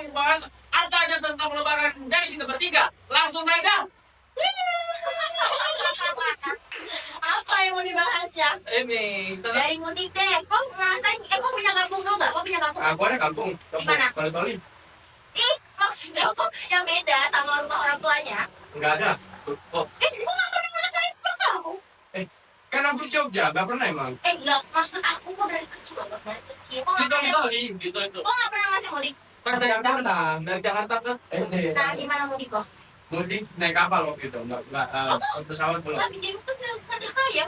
membahas apa aja tentang lebaran dari kita bertiga. Langsung saja. Apa yang mau dibahas ya? Ini Dari mudik deh. Kok ngerasain? Kok punya kampung dulu nggak? Kok punya kampung? aku ada kampung. Di mana? Kali-kali. Ih, maksudnya kok yang beda sama rumah orang tuanya? Enggak ada. Oh, Kok nggak pernah ngerasain kok kamu? kan aku di Jogja, enggak pernah emang. Nggak. Maksud aku kok dari kecil banget dari kecil. Kok nggak pernah? Kali, gitu itu. Kok nggak pernah ngasih mudik? Pas dari Jakarta, ke SD. Nah, gimana mudik kok? Mudik naik kapal waktu itu, enggak pesawat belum. Lagi jadi tuh ada kaya.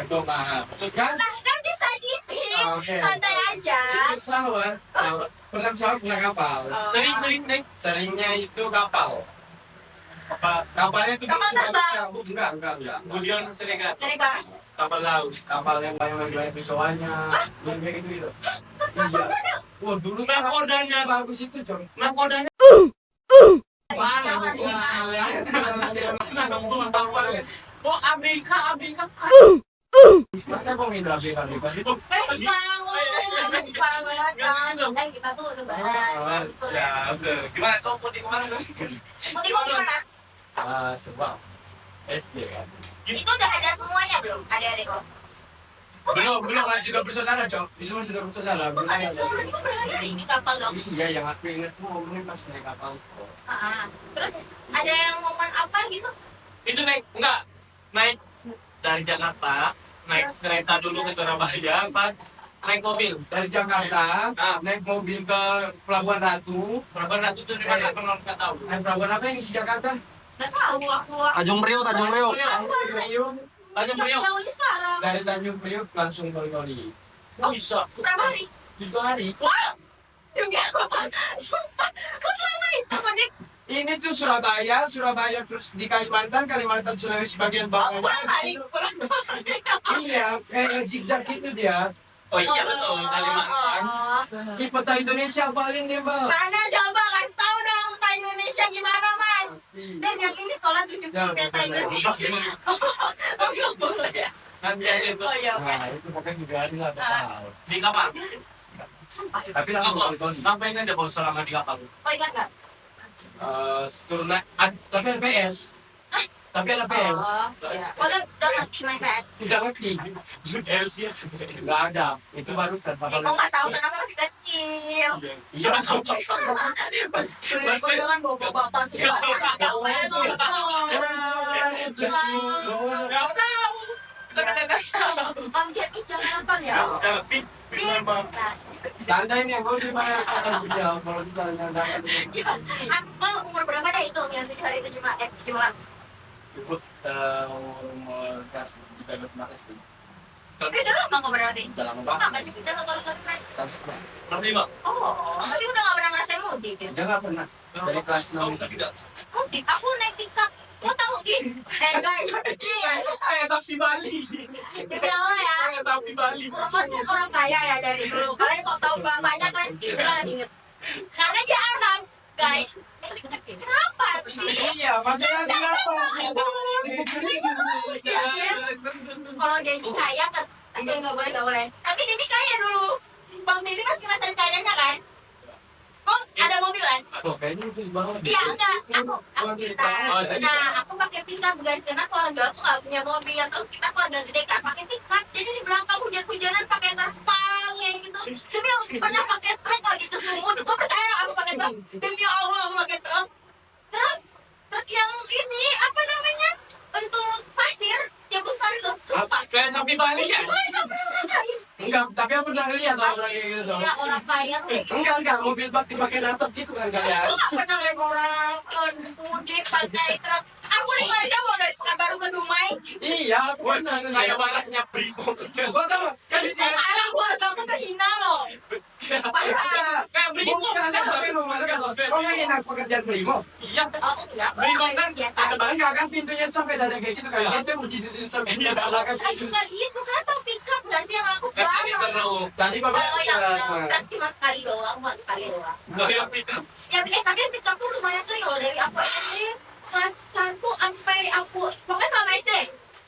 Itu mahal. Kan? Nah, kan bisa dipik. Oke. Santai aja. Itu pesawat. Pernah pesawat, pernah kapal. Sering naik Seringnya itu kapal. apa Kapalnya itu Kapal terbang. Enggak. Gudion sering kan Sering banget. kapal laut. Kapal yang banyak visualnya, yang kayak gitu. Iya. Wah, dulu Nakodanya bagus itu, Jom. nakodanya Jangan sih. oh Amerika Masa kok minta BK itu? Bangun banget. Kita tuh lebaran. ya udah gimana so mudik kemana Mudik kok gimana? Sebab SD kan. Itu udah ada semuanya belum? Adik-adik kok. Belum masih 2 bersaudara, Cok. Itu masih 2 bersaudara. Kok ada sama itu berhari ini kapal dong? Iya, yang aku ingat ngomongin pas naik kapal. Terus ada yang momen apa gitu? itu naik dari Jakarta naik kereta dulu ke Surabaya apa naik mobil Dari Jakarta, naik mobil ke Pelabuhan Ratu. berapa ratu itu di mana penonton nggak tahu Naik pelabuhan apa yang di Jakarta? Gak tahu aku. Tanjung Priok. Tanjung Priok. Tanjung Priok Jauhnya sekarang. Dari Tanjung Priok langsung ke Kali. bisa Berapa hari? 3 hari. Wah! Juga. Sumpah. Kok selama itu mudik? Ini tuh Surabaya terus di Kalimantan, Sulawesi bagian Oh, bawah. pulang balik. Pulang balik. Iya, kayak zigzag itu dia. oh iya betul Kalimantan Di peta Indonesia paling dia, Mbak. Mana coba kasih tahu dong peta Indonesia gimana mas? Dan yang ini tolong tunjukin Jangan, peta jangan. Indonesia. Oh nggak boleh ya? nanti aja itu Oh iya oke. Nah, itu pokoknya juga ada lah kapal. di kapal Sumpah. Tapi langsung ke Kali. ngapain aja baru selama di kapal Oh ingat nggak? Suruh naik, tapi ada PS. Tapi ada PS. Oh iya. Oh udah ngerti main PS. Udah ngerti. LC ya Nggak ada. Itu baru kan kapal. Kok nggak tahu kenapa masih kecil? Iya, Kok jangan bawa bapak sih? nggak tahu kita nggak tahu Om Jet ih jangan nonton ya. tapi memang santai nih, gue cuma akan berjauh kalau misalnya dapat Aku umur berapa deh itu yang 7 hari 7 malam? ikut umur kelas 13 SD. Udah lama kok berarti. Udah lama Kok banget. nggak baca kita atau friend? Kelas berlima Oh, tapi udah nggak pernah ngerasain mudik ya? dia nggak pernah dari kelas 6 itu. tidak Mudik, aku naik tiktok. Mau tahu Ki? Guys, kayak saksi Bali demi Allah ya. kayak saksi Bali Orang kaya ya dari dulu. Kalian kok tahu banyak kan? Jelas inget. Karena dia anak, guys. Kenapa sih? Iya, makanya kenapa? Kalau Denny kaya kan, nggak boleh. Tapi Denny kaya dulu. Bang Denny masih ngerasain kayanya kan? Oh, ada mobil kan? Oh, kayaknya itu banget. Iya enggak, aku kita. Nah, aku pakai pickup guys, karena keluarga aku nggak punya mobil. Kalau kita keluarga gede kan pakai pickup. Jadi di belakang hujan-hujanan pakai terpal kayak gitu. Demi aku pernah pakai truk lagi ke Sumut. Kau percaya aku pakai truk? Demi Allah aku pakai truk. Truk yang ini apa namanya? Untuk pasir yang besar itu. Sumpah. kayak sapi Bali ya Gue nggak pernah ngerasain. Enggak, tapi aku pernah lihat orang kayak gitu. Ya orang kaya tuh kayak gitu. Enggak, mobil bak dipakai natap gitu kan kalian. Aku nggak pernah lihat orang mudik pakai truk. Aku nih nggak jauh dari Pekanbaru ke Dumai. Iya, aku pernah. kayak baratnya Brimo Gua tahu, kan di Sama anak keluarga aku terhina loh. Parah. kayak Brimo bukan tapi ngomong kan. Oh, nggak enak pekerjaan Primo. iya Oh enggak. Brimo kan biasa. Ada enggak kan pintunya sampai dada kayak gitu kan. Itu uji sampai dada kan. Aku nggak gitu karena tau pickup nggak sih yang aku kan bawa. ini terlalu Tadi Bapak Oh yang berarti cuma sekali doang, bukan sekali doang. gaya pickup Ya tapi pickup tuh lumayan sering loh dari aku SD kelas 1 sampai aku pokoknya sama SD.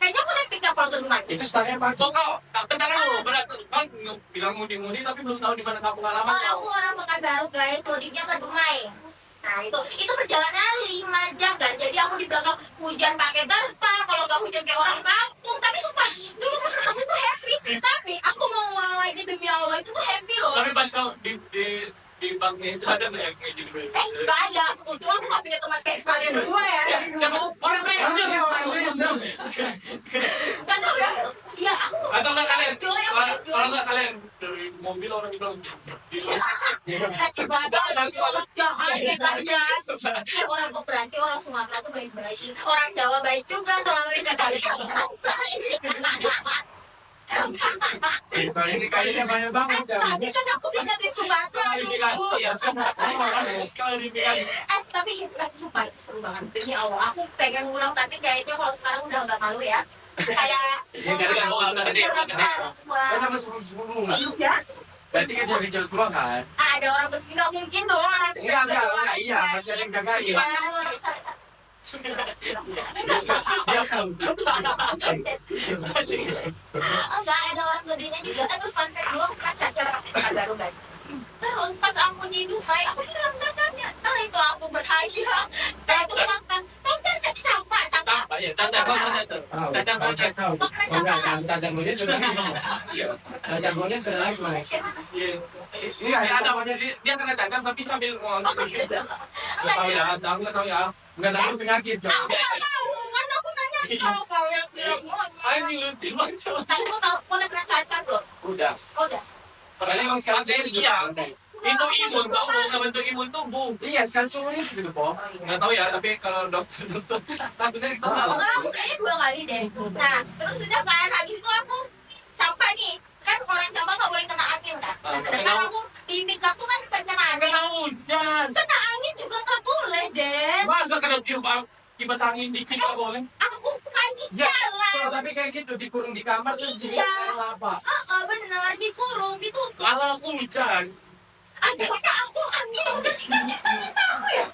Kayaknya aku naik pickup kalau ke rumah. itu startnya Pak. kok kau bentar dulu berat kan bilang mudik-mudik tapi belum tahu di mana kampung halaman Oh kau aku orang Pekanbaru baru guys, mudiknya ke Dumai. Nah itu perjalanan 5 jam guys. Jadi aku di belakang hujan pakai terpal, kalau nggak hujan kayak orang kampung. Tapi sumpah, dulu aku tuh happy. Tapi aku mau ngulang lagi demi Allah, itu tuh happy loh. Tapi pas kau di banknya itu ada nggak yang kayak gini? Nggak ada. Untung aku nggak punya teman kayak kalian berdua ya. Siapa? Orang Nggak tahu ya. Iya aku. atau nggak kalian? Joy, aku Kalau enjoy. nggak kalian dari mobil orang bilang di Coba ada orang jahat kayak kalian. Ya, orang kok berarti orang Sumatera tuh baik-baik. Orang Jawa baik juga selalu sekali. Kalau ini kayaknya banyak banget ya. Tapi kan aku tinggal di Sumatera dulu. klarifikasi ya. Klarifikasi. Tapi sumpah itu seru banget. Demi Allah, aku pengen ngulang tapi kayaknya kalau sekarang udah nggak malu ya. Kayak Ya, kan mau udah gede, udah gede. Kan sama sepupu nggak? Iya. Berarti kecil-kecil semua kan? Ada orang besi nggak mungkin dong orang kecil. Enggak, iya, masih ada yang jagain. Iya, orang besar. Dia kan. Enggak ada orang gedenya juga. Terus sampai dulu aku kan cacar pas baru guys. Terus pas aku di Dubai aku bilang cacarnya, nah itu aku berhayal. Saya tuh makan, tahu cacar campak. Tampak ya, tanda tuh. Tanda monyet. Tahu. Oh, enggak, tanda monyet sudah. Tanda monyet sudah lagi, Mas. Iya, ada monyet dia kena tanda tapi sambil ngomong. Nggak tahu ya, nggak tahu ya. Nggak tahu penyakit, Cok. Aku nggak tahu, kan aku nanya kalau kau yang bilang monyet. Anjing lu tiba-tiba. Aku tahu, kau udah pernah cacar belum? Udah. Kau udah? Padahal emang sekarang saya Iya. Itu imun, tahu nggak bentuk imun tubuh. Iya, sekarang semuanya gitu, Po. Nggak tahu ya, tapi kalau dokter takutnya itu salah. Enggak, aku kayaknya 2 kali deh. Nah, terus sudah kan, habis itu aku campak nih. Kan orang campak nggak boleh kena angin kan? Nah, sedangkan aku di mikap tuh kan bukan kena angin. Kena hujan. Kena angin juga nggak boleh, Den. Masa kena kipas angin dikit nggak boleh? Aku kan di Ya, jalan. tapi kayak gitu dikurung di kamar terus Iya. apa? Bener, dikurung, ditutup. Kalau hujan, Ada kata aku angin udah cita-cita aku ya.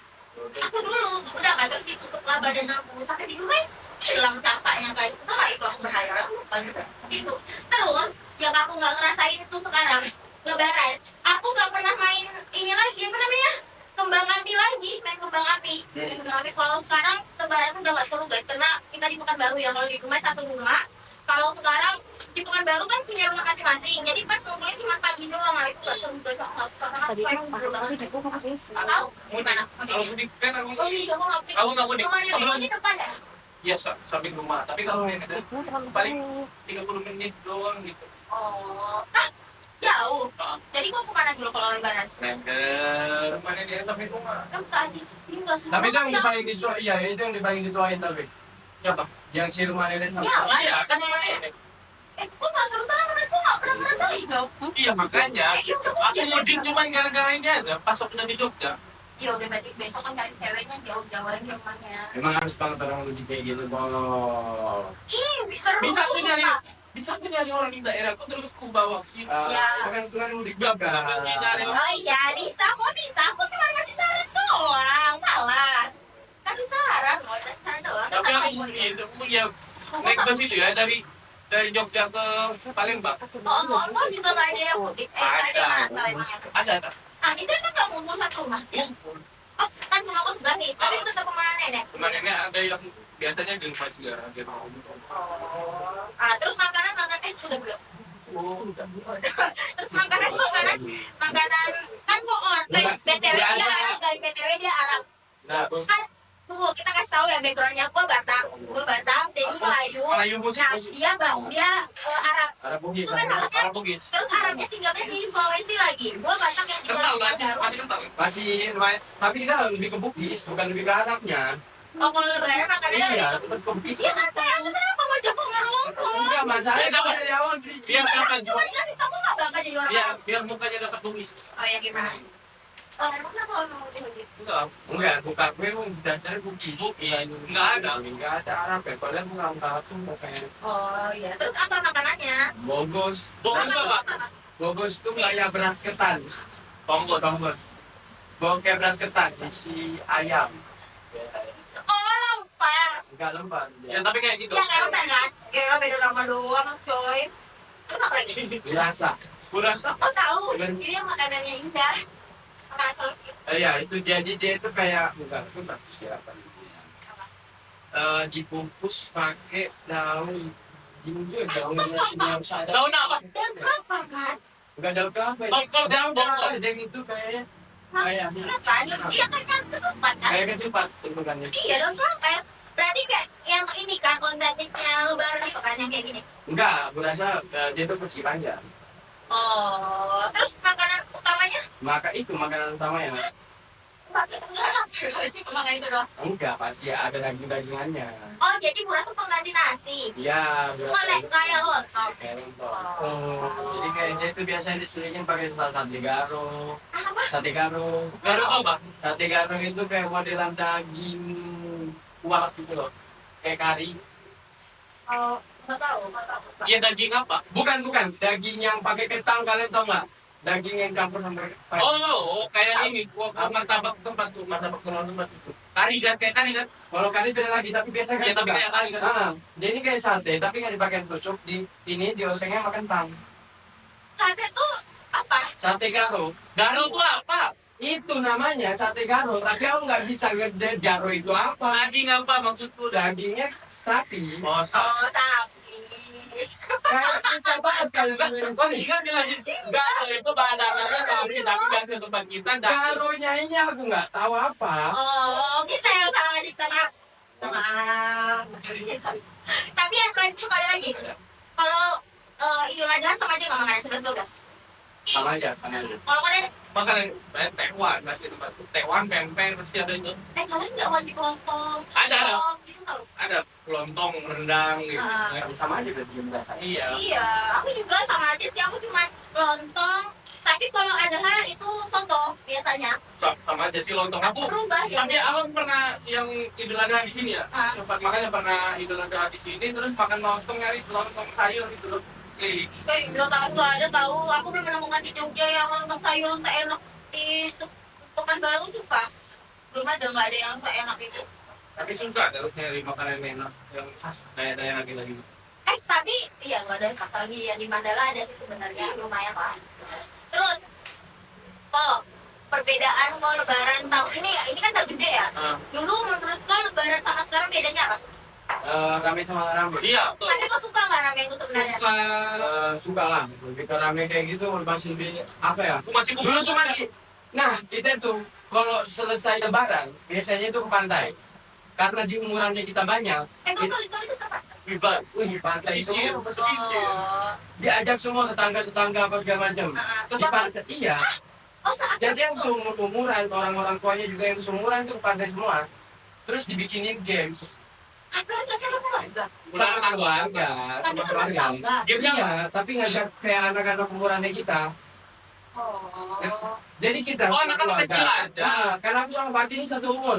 Aku dulu udah kan terus ditutup lah badan aku sampai di rumah hilang tampaknya kayak itu lah itu aku berhayal aku lupa juga. Itu terus yang aku nggak ngerasain itu sekarang Lebaran aku nggak pernah main ini lagi apa namanya kembang api lagi main kembang api. Kalau sekarang Lebaran udah nggak seru guys karena kita di Pekanbaru ya kalau di rumah satu rumah. Kalau sekarang di Pekanbaru kan punya rumah masing-masing jadi pas ngumpulin cuma pagi doang nah itu nggak seru guys aku nggak suka karena aku suka yang ngumpul banget tahu gimana kalau mudik kan aku oh iya kamu nggak Aku nggak mudik. rumahnya Sebelum- di depan ya ya samping rumah. Tapi kalau yang ada paling 30 menit doang gitu. oh jauh jadi kok kemana dulu kalau Lebaran Ke mana dia samping rumah? kan tadi ini nggak seru Tapi itu yang banget. paling dituain, iya itu yang paling dituain tapi Siapa? yang si rumah nenek. Ya lah Iya, ya kan kan rumah nenek. kok nggak seru banget kok nggak pernah ngerasain dong Iya makanya. Aku mudik cuma gara-gara ini aja. Pas aku udah di Jogja. ya udah berarti besok kan cari ceweknya jauh-jauh lagi rumahnya Emang harus banget orang mudik kayak gitu, Bol. ih bisa Bisa aku nyari orang di daerah aku terus aku bawa ke Ya. Kan mudik Gak juga. harus nyari orang. oh iya bisa aku cuma ngasih saran doang salah kasih saran mau kasih saran doang Tapi terus apa aku yang itu ya naik bus itu ya dari Jogja ke Palembang. oh juga nggak ada yang mudik nggak ada yang mana tahu emangnya Ada. ah itu kan nggak ngumpul satu rumah Ngumpul. oh kan rumah aku sebelah nih tapi tetap rumah nenek Rumah nenek ada yang biasanya di rumah juga ada. ah terus makanan udah belum Oh, udah. terus makanan kan kok BTW dia Arab guys BTW dia Arab Nah, kan tunggu kita kasih tahu ya backgroundnya gue Batak Dedi Melayu Melayu musik. nah dia Arab Arab Bugis. Itu kan harusnya Arab Bugis. terus Arabnya tinggalnya di Sulawesi lagi gue Batak yang tinggal Kental di masih Pekanbaru masih kental. Masih, tapi kita lebih ke Bugis, bukan lebih ke Arabnya. oh kalau lebaran makanannya Iya, lebih tetap ke Bugis. ya santai aku kenapa mau jago ngerongkok Enggak, masalahnya Kenapa? dari awal Biar kelihatan. cuma dikasih tahu nggak bangga jadi orang Arab Biar mukanya dapat Bugis. oh ya gimana oh emang kenapa orang mau begitu Enggak. bukan gue mau dasar Bugis. Enggak ada. Enggak ada Arab ya, padahal mau orang Katung kayak oh iya terus apa makanannya Bogos. Bogos apa? Bogos tuh kayak beras ketan. Tonggos. Bogos. Bogos kayak beras ketan, isi ayam. oh lempar Enggak lembar. Ya tapi kayak gitu. ya kayak lempar kan kayak lo beda nama doang coy terus apa lagi Biasa. Kurasa. oh tahu ini yang makanannya indah Makanan Solo. Iya, itu jadi dia itu kayak bukan itu bagus siapa gitu ya. Dibungkus pakai daun juga daunnya sini harus ada. Daun apa? Dan berapa kan? Enggak daun apa ya? Bongkol, Daun bongkol. ada yang itu kayaknya. Kayak Berapa? Iya kan ketupat kan? kayak ketupat bentukannya. Iya dong trompet. Berarti kayak yang ini kan kontennya lebaran itu kan yang kayak gini. Enggak, gue rasa dia tuh kursi panjang. Oh, terus makanan utamanya? Maka itu makanan utamanya. Enggak lah, itu cuma itu doang. Enggak, pasti ada daging-dagingannya. Oh, jadi murah tuh pengganti nasi. Iya, Kayak lontong. kayak lontong. Oh. Jadi kayaknya itu biasanya diselingin pakai sate garo. Apa? Sate garo. Baru apa? Sate garo itu kayak modelan daging kuah gitu loh. Kayak kari. Oh, nggak tahu. Iya daging apa? Bukan, daging yang pakai kentang, kalian tau nggak? Daging yang campur sama Oh, kayak ini. Martabak tempat tuh, martabak tempat itu. Kari kan, kayak kari kan? Kalau kari beda lagi, tapi biasa kan. Iya, tapi kayak kari kan? Dia ini kayak sate, tapi nggak dipakai tusuk. Ini diosengnya sama kentang. Sate tuh apa? Sate garo. Garo tuh apa? Itu namanya sate garo, tapi aku nggak bisa ngede garo itu apa. Daging apa maksudku? Dagingnya sapi. Oh, Oh, sapi. Kayak susah banget kalau Kok ini kan dilanjut garo itu bahannya kami tapi kasih tempat kita daging. garonya ini aku nggak tahu apa. Oh, kita yang salah di tengah. Tapi ya selain itu ada lagi. Kalau Idul Adha sama aja nggak makanan 11-12. Sama aja, sama aja. Kalau kalian, Makanan tekwan masih tempat tekwan pempek pasti ada itu. kalian nggak wajib lontong. Ada. sop, gitu tau. Ada lontong rendang gitu. Ah. Sama aja berarti rasanya. Iya. Iya, aku juga sama aja sih. Aku cuma lontong. Tapi kalau ada itu soto biasanya. Sama aja sih lontong aku. Berubah ya. Tapi aku pernah yang Idul Adha di sini ya. Ah. Sempat makanya pernah Idul Adha di sini terus makan lontong nyari lontong sayur gitu loh. Keliling. Di otak aku ada tahu. Aku belum menemukan di Jogja yang lontong sayur seenak di Pekanbaru suka. Belum ada, nggak ada yang seenak itu. Tapi suka terus nyari makanan enak yang khas daerah lagi. Tapi iya nggak ada kata lagi ya di Mandala ada sih sebenarnya lumayan lah. Terus, perbedaan kalau Lebaran tahun ini kan udah gede ya. Ah. Dulu menurut kau Lebaran sama sekarang bedanya apa? Rame sama rame. Iya, betul. Tapi kau suka nggak rame itu sebenarnya? Suka. Suka lah. Kita rame kayak gitu masih lebih apa ya? Aku masih Dulu tuh masih. Nah, kita tuh kalau selesai Lebaran biasanya itu ke pantai. Karena di umurannya kita banyak. Kau tahu itu apa? Ribat. Wih, pantai itu Pesisir, pesisir. diajak semua tetangga-tetangga apa segala macam. Di pantai, iya. Oh saat Jadi yang seumuran, orang-orang tuanya juga yang seumuran itu ke pantai semua. Terus dibikinin game aku nggak sama keluarga. sama keluarga, Tapi sama sama keluarga. tetangga. Gamenya Iya, tapi ngajak kayak anak-anak umurannya kita. Oh. Jadi kita Oh, anak-anak keluarga. kecil aja. Nah, karena aku sama Fatih ini satu umur.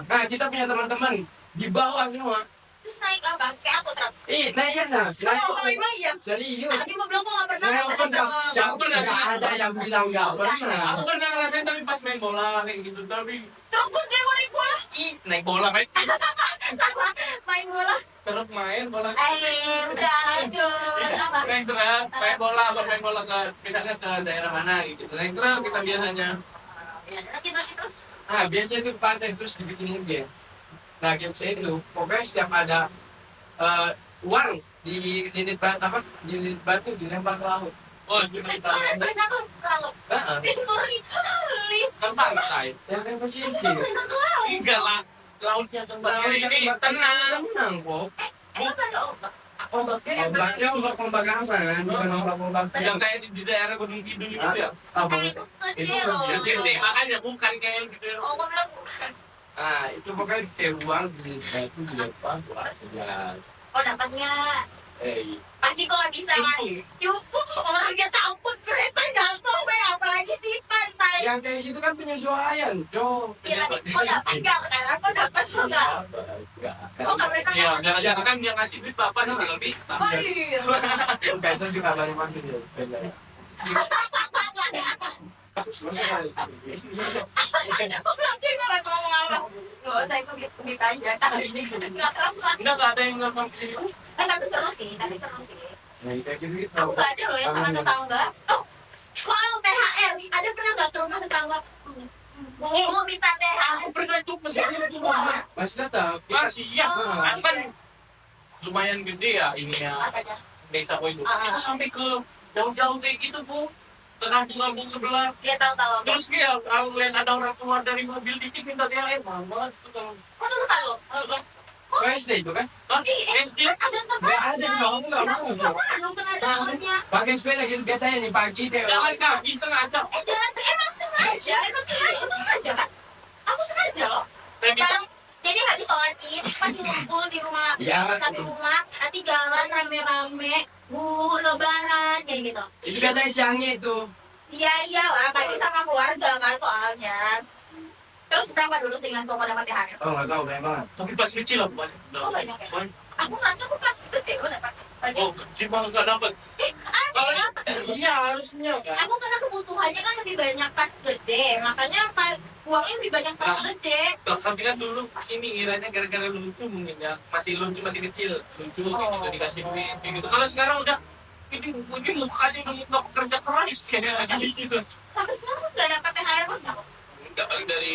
Nah, kita punya teman-teman di bawah semua. Terus naik apa? Kayak aku terap. Naik ya, nah. Iya. Serius. Tadi gue bilang kok nggak pernah. Nggak pernah. Siapa pernah? Nggak ada yang bilang nggak pernah. Aku pernah ngerasain tapi pas main bola kayak gitu tapi Terus gue dia naik bola. naik bola main Main bola. terus main bola Udah lanjut. Apa? main terus main bola apa main bola ke pindah ke daerah mana gitu naik terus kita biasanya Ya, lagi terus. Nah, biasanya itu pantai terus dibikinin game. Nah, game saya itu pokoknya setiap ada uang di lilit batu apa di lilit batu dilempar ke laut. oh cuma kita Kalian pernah kalau Heeh. pintur kali. kan pantai Ya kan pesisir. Pernah ke laut. enggak lah lautnya kembali ini tenang tenang kok. Emang ada ombak. Ombaknya yang Ombaknya ombak apa kan? Bukan ombak yang kayak di daerah Gunung Kidul gitu ya Apa? itu Itu gede loh. yang gede makanya bukan kayak yang di daerah Oh, gue bilang bukan. Ah, itu pokoknya kayak uang di batu dilempar buat sebelah. Oh, dapatnya pasti kok nggak bisa kan? Cukup. Cukup orang dia takut kereta jatuh, apalagi di pantai. Yang kayak gitu kan penyesuaian, Jo. Iya, kok dapat nggak? Kalau kok dapat nggak? Oh, nggak pernah. Iya, gara-gara kan dia ngasih duit bapak nih tinggal minta. Oh iya. Besok dikabarin lagi dia. Aku nanti kalau ngomong apa? Nggak usah itu lebih aja. Nggak tahu lah. Enggak ada yang ngomong gitu. Tapi seru sih, tapi seru sih. Nah, kayak gitu gitu. Aku nggak ada loh yang sama tetangga. Oh, wow, THR. ada pernah nggak ke rumah tetangga? Bu, minta teh. Aku pernah itu masih cuma Masih tetap. masih ya. Oh, Aku kan iya. lumayan gede ya ini ya Apanya? desa itu. Ah. Itu sampai ke jauh-jauh kayak gitu bu. Ke kampung-kampung sebelah. Dia tahu. Terus dia aku lihat ada orang keluar dari mobil dikit minta THR. Mama itu kalau Kok dulu tahu? Kau SD itu kan? SD Kan ada tempat. Nggak ada cowok nggak mau. Mana lu kan ada temennya? Pakai sepeda gitu biasanya nih pagi deh. jalan kaki sengaja. Jangan emang sengaja kan? Aku sengaja loh. Tapi Bareng, jadi habis sholat id masih ngumpul di rumah, Iya. di rumah, nanti jalan rame-rame, lebaran kayak gitu. Itu biasanya siangnya itu. Iya iyalah, pagi sama keluarga kan soalnya. Terus berapa dulu dengan toko dapat THR? Oh nggak tahu banyak banget. tapi pas kecil aku banyak. Oh, banyak ya? Aku merasa aku pas gede lo dapat. Oh, gimana nggak dapat? Aneh ya? Iya harusnya kan. Aku karena kebutuhannya kan lebih banyak pas gede, makanya pas uangnya lebih banyak pas gede. Terus tapi kan dulu ini kiranya gara-gara lucu mungkin ya masih lucu masih kecil lucu kayak gitu dikasih duit kayak gitu. Kalau sekarang udah ini mukanya udah muka kerja keras kayak gitu. Tapi sekarang nggak dapat THR pun. Nggak paling dari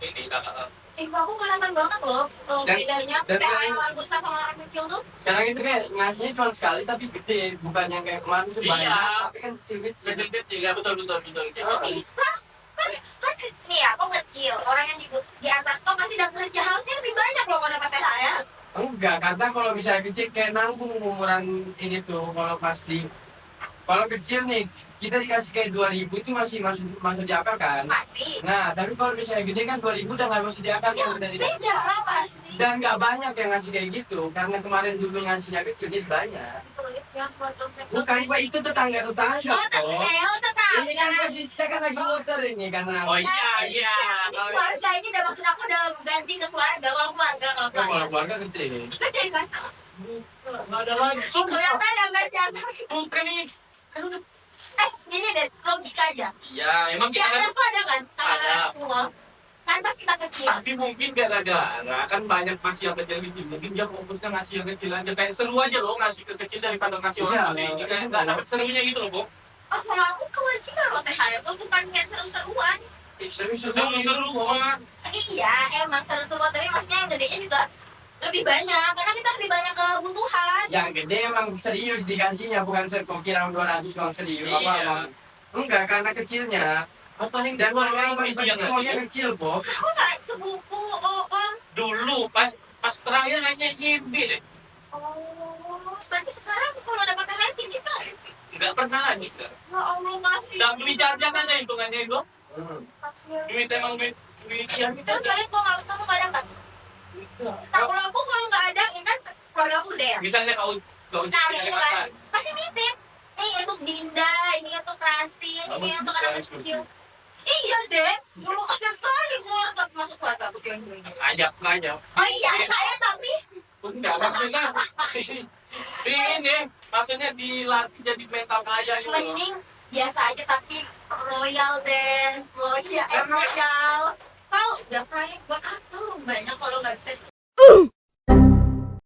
ini kakak. Aku kelihatan banget loh Dan- bedanya dan- THR orang besar sama orang kecil tuh. Sekarang itu kayak ngasihnya cuma sekali tapi gede, bukan yang kayak kemarin tuh banyak. Iya. Tapi kan kecil-kecil. Kecil-kecil ya betul. Oh bisa? Kan nih ya, aku kecil. Orang yang di atas kok pasti udah kerja harusnya lebih banyak loh kalau dapat THR. Enggak, kata kalau misalnya kecil kayak nanggung umuran ini tuh kalau pasti. Kalau kecil nih, kita dikasih kayak 2.000 itu masih masuk di akal kan? Pasti. Nah, tapi kalau misalnya gede kan 2.000 udah nggak masuk di akal Ya kan udah tidak. beda lah pasti. Dan nggak banyak yang ngasih kayak gitu, karena kemarin dulu ngasihnya kecil jadi banyak. Bukan Pak, itu tetangga-tetangga Oh, kok. tetangga. Ini kan posisinya kan lagi muter ini karena. Oh iya. Ini keluarga ini udah maksud aku udah ganti ke keluarga. Kalau Kalau keluarga. keluarga gede. Gede kan? Nggak ada lagi. Kelihatan yang gak jangan. Bukan nih. Gini deh, logika aja. Ya emang Di kita kan. atas tuh ada kan? Ada. Semua. Kan pas kita kecil. Tapi mungkin gara-gara kan banyak masih yang kecil mungkin dia fokusnya ngasih yang kecil aja kayak seru aja loh ngasih ke kecil daripada ngasih orang Iya, gede kayak nggak dapet serunya gitu loh kok. Oh, kalau aku kewajiban loh THR tuh bukan kayak seru-seruan. Seru banget. Iya, emang seru-seruan. Tapi maksudnya yang gedenya juga lebih banyak. Karena kita lebih banyak kebutuhan. Yang gede emang serius dikasihnya, bukan kira 200 doang serius. Iya. Apa-apa. Enggak, karena kecilnya. Oh, paling Dan keluarga orang ini sih yang semuanya ngasih. kecil, Bob. Aku nggak sepupu, om. Dulu pas terakhir kayaknya SMP deh. Oh, berarti sekarang kalau dapat THR kita. Nggak pernah lagi sekarang. Ya Allah, kasih. Dan duit jajan aja hitungannya itu. Hmm. Duit emang duit yang kita. Terus kalian kok nggak ketemu nggak dapat? Nah, kalau aku kalau nggak ada, ini kan keluarga aku udah ya. Misalnya kau Nah, itu kan pasti nitip. Nih untuk Dinda, ini untuk Rasin, ini untuk anak kecil. Iya deh, dulu kasihan kali keluarga masuk keluarga aku yang dulu. ngajak. Oh iya, saya tapi Enggak maksudnya. Ini maksudnya dilatih jadi mental kaya gitu. mending biasa aja tapi royal deh, royal. Kau udah kaya buat apa? Banyak kalau nggak bisa.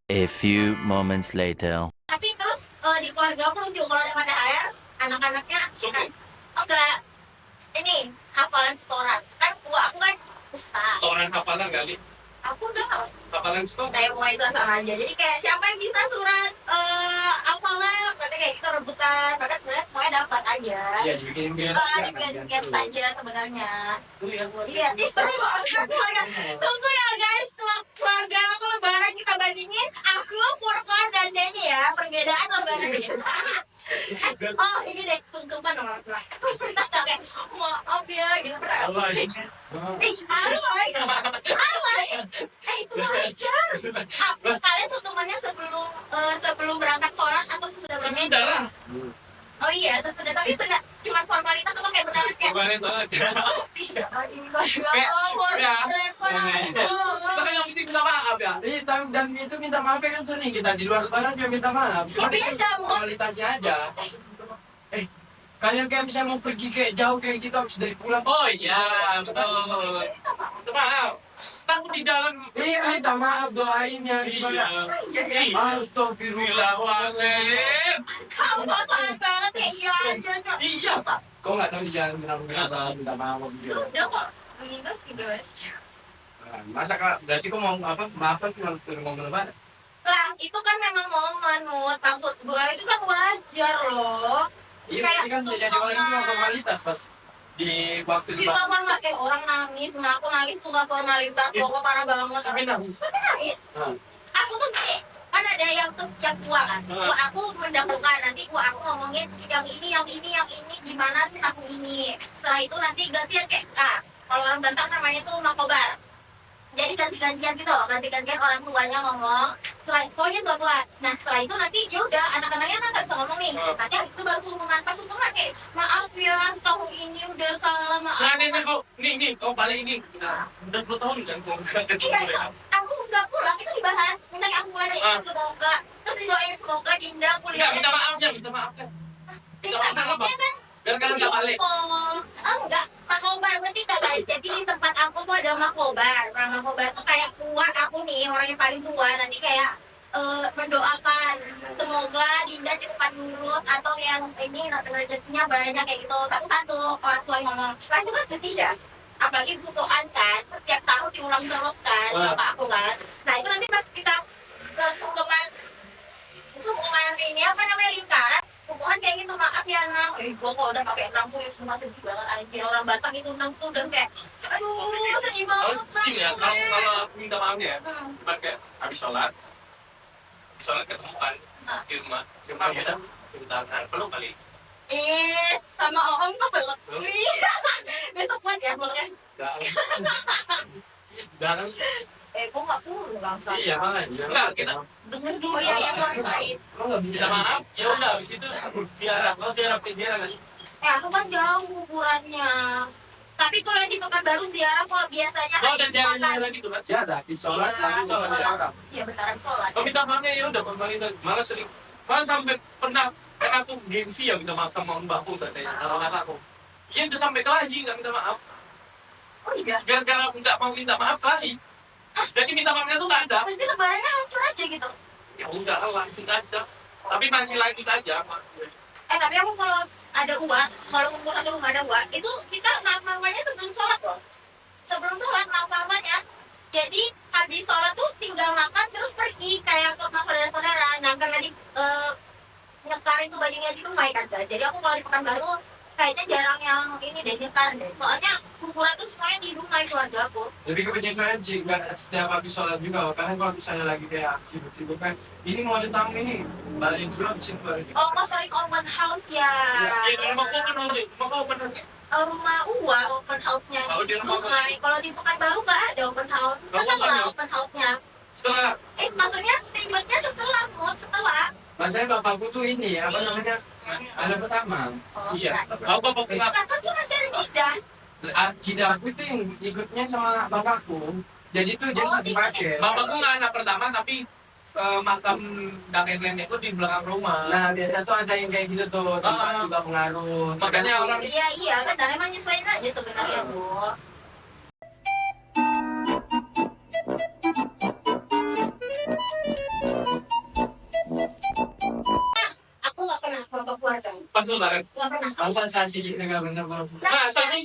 A few moments later. Tapi terus di keluarga aku lucu kalau dapat THR, anak-anaknya Suka. enggak ini hafalan setoran. Kan aku kan ustaz. Setoran hafalan kali. Aku udah Hafalan stok. kayak mau itu sama aja. Jadi kayak siapa yang bisa surat hafalan, berarti kayak kita rebutan. Padahal sebenarnya semuanya dapat aja. Iya, dibikin biar. Dibiarkan saja sebenarnya. Iya, ih seru banget keluarga. Tunggu ya guys, setelah keluarga aku lebaran kita bandingin aku, Furqan dan Denny ya, perbedaan lebaran kita. Oh ini deh, sungkeman orang tua. Aku pernah gak kayak, maaf ya, gitu pernah. Alay. Itu wajar. Kalian sungkemannya sebelum berangkat sholat atau sesudah berangkat? Sesudah lah. Oh iya, sesudah, tapi benar cuma formalitas atau kayak beneran kayak Bukan itu aja. bisa ini ya Kayak, Allah, ya. repot. Kita kan yang penting minta maaf ya. Iya, dan itu minta maaf kan sering kita di luar lebaran juga minta maaf. Cuma Ya, beda, Mo. kualitasnya aja. Kalian kayak misalnya mau pergi kayak jauh kayak gitu habis dari pulang. Oh iya, betul. Minta maaf. Takut di jalan. Iya, minta maaf doainnya. Iya. Astagfirullah. Astagfirullahaladzim. Kau sosokan banget kayak iya aja kok. Iya. Kok nggak tahu di jalan kenapa minta maaf dia? Udah kok, nginep gitu aja. Masa kak, berarti kok mau apa? Maafan cuma ngomong lebaran? Lah, itu kan memang momen, Mut. Maksud gue itu kan wajar loh. Iya, Kayak ini kan sudah jadi orang itu formalitas pas di waktu Di gak formal, kayak orang nangis, nah aku nangis tuh gak formalitas, loh kok parah banget. Tapi nangis. Tapi nangis. Ah. Aku tuh gini, kan ada yang tua kan. Tua aku mendahulukan, nanti tua aku ngomongin yang ini gimana sih tahun ini. Setelah itu nanti gantian kayak, kalau orang Batak namanya tuh makobar. Jadi ganti-gantian gitu loh, ganti-gantian orang tuanya ngomong. Pokoknya tua-tua. Nah setelah itu nanti ya udah anak-anaknya kan nggak bisa ngomong nih. Nanti habis itu baru sungkeman. Pas sungkeman kayak maaf ya setahun ini udah salah maaf. Seandainya kok, nih, kau balik ini. Udah 10 tahun kan kau nggak ketemu Iya itu, ya? aku nggak pulang itu dibahas. Misalnya aku mulai dari semoga, terus didoain semoga Dinda Enggak, kuliah. minta maafnya, minta maaf kan. Minta maafnya kan Biar kalian nggak balik. enggak, makobar berarti enggak guys. Jadi di tempat aku tuh ada makobar. Nah makobar tuh kayak kuat aku nih orang yang paling tua nanti kayak mendoakan semoga Dinda cepat lulus atau yang ini rezekinya banyak kayak gitu. Satu orang tua yang ngomong, lah itu kan sedih ya. Apalagi butuhan kan, setiap tahun diulang terus kan, bapak aku kan. Nah itu nanti pas kita ke hubungan ini apa namanya lingkaran, hubungan kayak gitu maaf ya Nang. Gua kok udah pakai Nang tuh ya semua sedih banget anjir. Orang Batak itu Nang tuh udah kayak aduh sedih Kalau banget Nang. gini ya, kalau aku minta maafnya ya, Hmm. cuma kayak habis sholat ketemu kan di rumah, cuma ya udah cium tangan, peluk kali. Sama Om tuh belum. Besok kuat ya belum. Dan Gua nggak pulang sama. Iya makanya. enggak, kita dengar dulu. Oh iya sorry. Kok nggak bisa? Minta maaf, ya udah habis itu ziarah, kau ziarah ke ziarah kan. Aku kan jauh kuburannya. Tapi kalau di Pekanbaru ziarah kok biasanya Kau udah habis ziarah makan. ziarah gitu kan? Ya, tapi sholat Iya, lagi sholat sholat. orang. Iya bentaran sholat. Kau minta maafnya ya udah formalitas, malah sering, malah sampai pernah kan aku gengsi ya minta maaf sama mbakku seandainya, kalau kakakku. Iya udah sampai kelahi nggak minta maaf. Oh iya. Gara-gara aku nggak mau minta maaf kelahi. Jadi minta maafnya tuh nggak ada. Pasti lebarannya hancur aja gitu. Ya udah lah, lanjut aja. Tapi masih lanjut aja. Tapi aku kalau ada uang, kalau kumpul atau nggak ada uang, itu kita maaf-maafnya sebelum sholat loh. Sebelum sholat maaf-maafnya. Jadi habis sholat tuh tinggal makan terus pergi kayak ke rumah saudara-saudara. Nah karena di nyekar itu bajunya di rumah kan. Jadi aku kalau di Pekanbaru kayaknya jarang yang ini deh nyekar deh. Soalnya kuburan tuh semuanya di rumah keluarga aku. Lebih ke penyesuaian sih, nggak setiap habis sholat juga. Karena kalau misalnya lagi kayak sibuk-sibuk kan, ini mau ada tamu ini, balik dulu habis itu balik. Oh kok sering open house ya? Ya rumah kau kan oleh, rumah kau bener. Rumah Uwa open house-nya Oh, di di rumah Sungai. Kalau di Pekanbaru nggak ada open house. Nggak Setelah ada. open house-nya. Setelah Maksudnya ribetnya setelah. Maksudnya bapakku tuh ini, apa namanya, anak pertama. Oh, iya, enggak. kau bapak pulang. Kan kan masih ada jidah. Cidaku itu yang ikutnya sama bapakku. Jadi tuh jadi satu paket. Bapakku nggak anak pertama tapi makam kakek nenekku di belakang rumah. Nah biasanya tuh ada yang kayak gitu tuh, tempat juga pengaruh. Makanya orang Iya kan dan emang nyesuaiin aja sebenarnya Bu. Aku nggak pernah foto keluarga. pas lebaran. Nggak pernah. Masa sasi gitu nggak bener bang? Masa sih?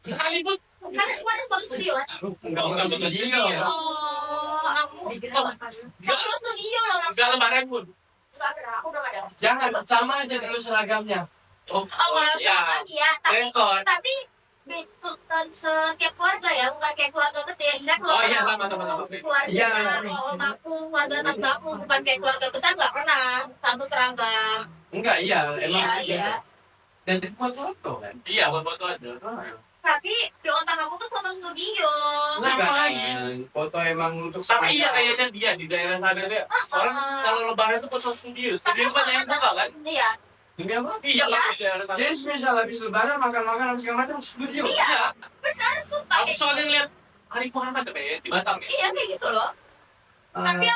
Sekali pun. Karena kemarin baru studio kan. Enggak studio. Oh, aku foto studio loh Enggak lebaran pun. Nggak pernah. Aku udah nggak ada. Jangan sama aja dulu seragamnya. Oh, Oh kalau iya. sekarang iya, Rekod. tapi setiap keluarga ya, bukan kayak keluarga gede. Enggak Oh, iya, sama. Keluarga Iya. om aku, keluarga tante aku, bukan kayak keluarga besar nggak pernah satu seragam. Enggak iya, emang Iya, gitu. iya. Dan itu buat foto kan. Iya, foto ada. Tapi di otak aku tuh foto studio. Ngapain? Foto emang untuk. Tapi iya kayaknya dia di daerah sana dia. Orang kalau lebaran tuh foto studio. Studio banyak yang buka kan? Iya. Demi apa? Iya, Pak, di daerah sana. Jadi misal habis lebaran makan-makan habis segala macam studio. Iya. Benar, sumpah. Aku kayak soalnya gitu. lihat Arif Muhammad tuh ya di Batam ya. Iya kayak gitu loh. Tapi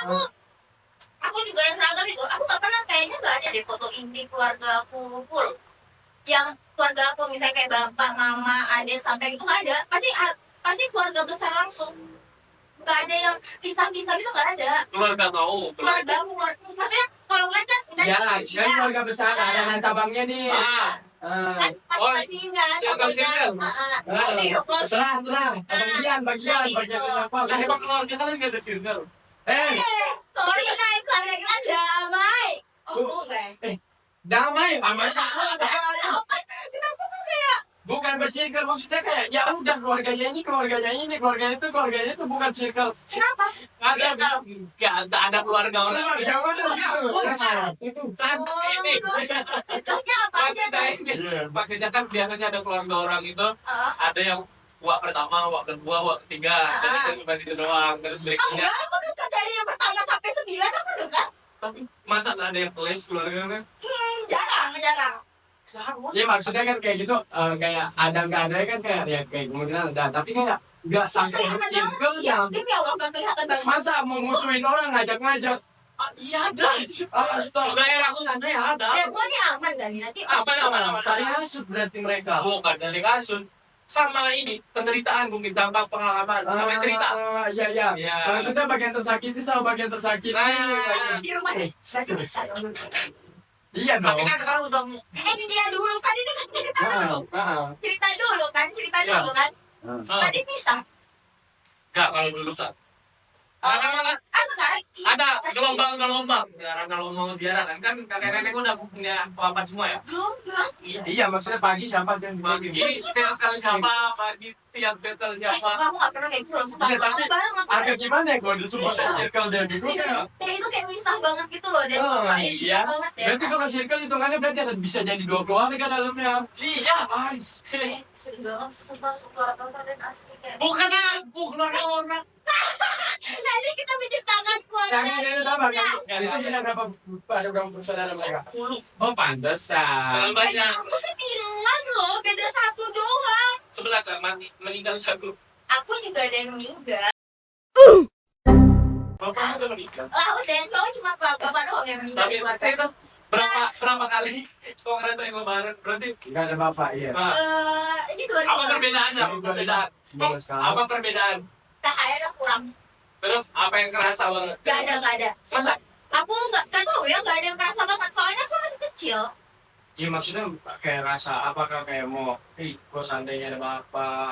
aku juga yang seragam itu, aku nggak pernah kayaknya nggak ada deh foto inti keluarga aku full. Yang keluarga aku misalnya kayak bapak, mama, adik sampai itu nggak ada. Pasti keluarga besar langsung. Nggak ada yang pisah-pisah gitu nggak ada. Keluarga tahu. Keluarga aku, maksudnya kalau ngeliat kan Ya, kan keluarga besar ada anak cabangnya nih. Kan masing-masing kan. circle, circle. Terang. Bagian apa? Lah emang keluarga kalian nggak ada circle. Sorry guys, keluarga kita damai. Oh, enggak. Damai, Kenapa kok kayak bukan bersirkel maksudnya kayak ya udah keluarganya ini, keluarganya itu bukan circle. kenapa? Nggak ada keluarga orang. Itu. Santai ini. Circle-nya apa aja tuh? Maksudnya kan biasanya ada keluarga orang itu ada yang wak pertama, wak kedua, wak ketiga, dan itu cuma itu doang. Terus berikutnya. Enggak, aku dekat dari yang pertama sampai 9 aku dekat. Tapi masa nggak ada yang kelas keluarganya? Jarang. Ya maksudnya kan kayak gitu, kayak ada nggak ada kan kayak ya kayak kemungkinan ada, tapi kayak nggak sampai circle ya. Demi Allah gak kelihatan banget. Masa mau musuhin orang ngajak-ngajak? Iya ada. Astaga. Daerahku sana ya ada. Ya gua nih aman kan nanti. Aman. Saling hasut berarti mereka. Bukan dari kasus. Sama ini penderitaan mungkin dampak pengalaman. Sampai cerita. Iya. Iya. Maksudnya bagian tersakiti sama bagian tersakiti. Nah. Di rumah nih. Berarti bisa dong. Iya Tapi dong. kan sekarang udah Ini dia dulu kan ini kan cerita dulu. Cerita dulu kan. Tadi bisa. enggak kalau dulu kan. Sekarang Ada gelombang. Sekarang kalau mau ziarah kan kakek nenek udah punya papan semua ya. gelombang. Iya maksudnya pagi siapa yang Pagi dibagi? circle siapa, pagi tiap circle siapa. Kamu gak pernah kayak gitu loh. Sumpah. Iya, tapi Aku bareng aku. Agak gimana ya kalau disebut circle dan itu kayak. Ya itu kayak misah banget gitu loh. Dan Oh, sumpah, iya. misah banget ya. Berarti kalau circle hitungannya berarti ada bisa jadi 2 keluarga dalamnya. Iya. Sedih banget sumpah orang dan asli kayak. Bukan aku keluarga orang. Nanti kita menceritakan keluarga Yang ini sama kita. kan? Itu punya berapa bersaudara mereka? 10. Oh pantesan. Kalau banyak. Aku 9 loh, beda 1 doang. 11 ya, meninggal 1. Aku juga ada yang meninggal. Bapaknya udah meninggal. Lah udah yang cowok cuma bapak doang yang meninggal Tapi di keluarga. itu berapa kali kok ngerasain lebaran? Berarti Enggak ada bapak iya. Ini 2000. apa perbedaannya? Apa perbedaan? THR kurang. Terus apa yang kerasa banget? Gak ada. Masa? Aku gak tahu ya, gak ada yang kerasa banget. Soalnya aku masih kecil. Iya maksudnya kayak rasa apakah kayak mau, kok seandainya ada bapak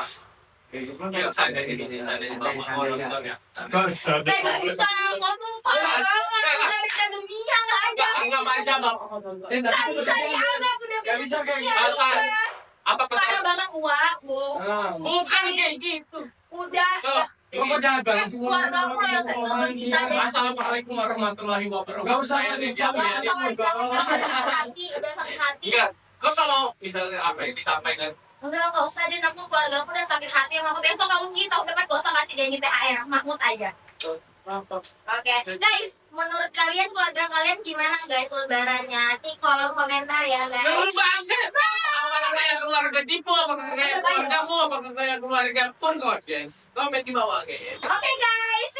kayak gitu kan? Ya seandainya gini, seandainya bapak orang nonton ya. Kayak gak bisa ngomong parah banget. Udah beda dunia gak ada. Anggap aja bapak nonton. Gak bisa dianggap udah Gak bisa kayak dunia. gitu. Alasan. Apa Parah pesan? banget uak, Bu. Bukan kayak gitu. Udah. Oh, Kok jangan banget Kan keluarga aku yang sering nonton kita deh. Assalamualaikum warahmatullahi wabarakatuh. Gak usah Saya ngomong. Lydia. Udah sakit hati. Enggak. Kau kalau misalnya apa yang disampaikan? Enggak usah deh, aku keluarga aku udah sakit hati sama aku. Besok kau uji, tahun depan gak usah kasih janji THR, Mahmud aja. Oke, guys, menurut kalian keluarga kalian gimana guys lebarannya? Nanti kolom komentar ya guys. Seru banget. Apakah kayak keluarga Dipo, apakah kayak keluarga aku, apakah kayak keluarga Purkot, guys? Komen di bawah, guys. Oke guys,